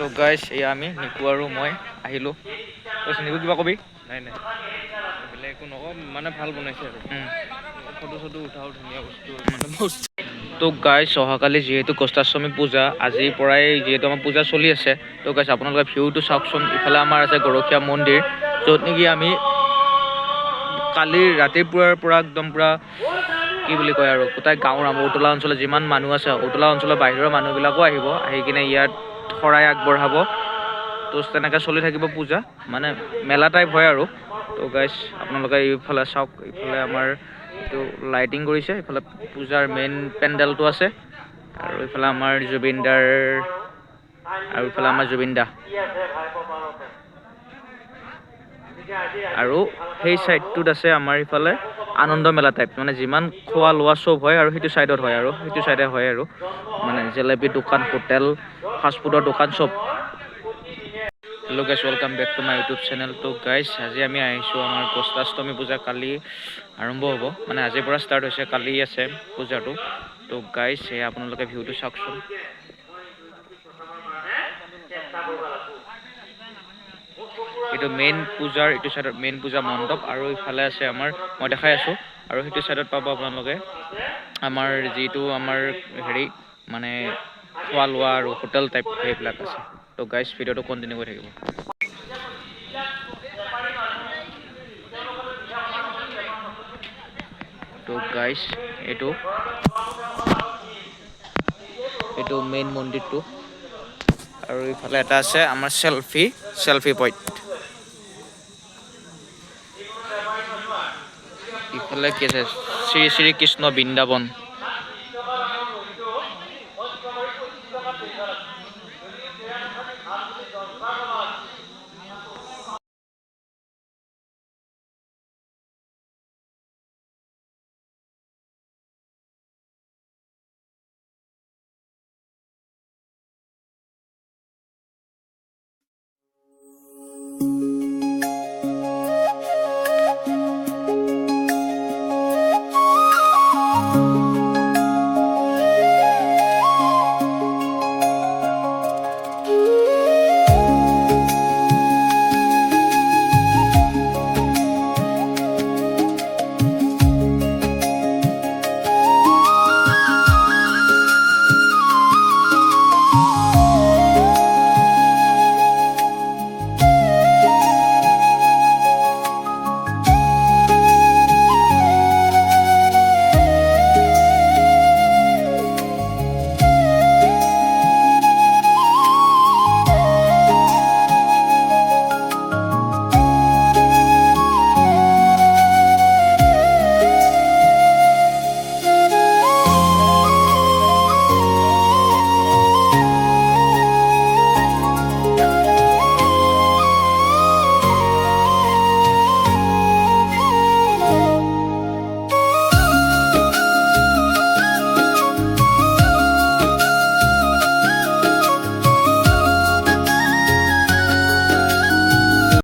তো গাইছ এয়া আমি নিকু আৰু মই আহিলোঁ। তই নিকু কিবা কবি? নাই বেলেগ একো নকওঁ, মানে ভাল বনাইছে আৰু ফটো চটো উঠাও ধুনীয়া বস্তু। তো গাইছ অহাকালি যিহেতু কষ্টাষ্টমী পূজা, আজিৰ পৰাই যিহেতু আমাৰ পূজা চলি আছে, তো গাইছ আপোনালোকে ভিউটো চাওকচোন। ইফালে আমাৰ আছে গৰখীয়া মন্দিৰ, য'ত নেকি আমি কালি ৰাতিপুৱাৰ পৰা একদম পূৰা কি বুলি কয় আৰু গোটেই গাঁৱৰ উতলা অঞ্চলত যিমান মানুহ আছে, উতলা অঞ্চলৰ বাহিৰৰ মানুহবিলাকো আহিব, আহি কিনে ইয়াত শৰাই আগবঢ়াব। তো তেনেকৈ চলি থাকিব পূজা, মানে মেলা টাইপ হয় আৰু। তো গাইছ আপোনালোকে এইফালে চাওক, এইফালে আমাৰ এইটো লাইটিং কৰিছে, এইফালে পূজাৰ মেইন পেণ্ডেলটো আছে, আৰু এইফালে আমাৰ জুবিন দাৰ আৰু এইফালে আমাৰ জুবিন দা, আৰু সেই চাইডটোত আছে আমাৰ ইফালে আনন্দ মেলা টাইপ, মানে যিমান খোৱা লোৱা চব হয় আৰু সেইটো চাইডত হয়, আৰু সেইটো চাইডে হয় আৰু মানে জেলেপি দোকান, হোটেল, ফাষ্টফুডৰ দোকান চব। Hello' guys, welcome back to my YouTube channel. তো গাইছ আজি আমি আহিছোঁ, আমাৰ কষ্টাষ্টমী পূজা কালি আৰম্ভ হ'ব, মানে আজিৰ পৰা ষ্টাৰ্ট হৈছে, কালি আছে পূজাটো। তো গাইছ সেয়া আপোনালোকে ভিউটো চাওকচোন। এইটো মেইন পূজাৰ এইটো চাইডত মেইন পূজা মণ্ডপ, আৰু ইফালে আছে আমাৰ, মই দেখাই আছোঁ, আৰু সেইটো চাইডত পাব আপোনালোকে আমাৰ যিটো আমাৰ হেৰি মানে খোৱা লোৱা আৰু হোটেল টাইপ সেইবিলাক আছে। তো গাইছ ভিডিঅ'টো কণ্টিনিউ কৰি থাকিব। তো গাইছ এইটো মেইন মন্দিৰটো, আৰু ইফালে এটা আছে আমাৰ চেলফি পইণ্ট। ইফালে কি আছে, শ্ৰী শ্ৰী কৃষ্ণ বৃন্দাবন।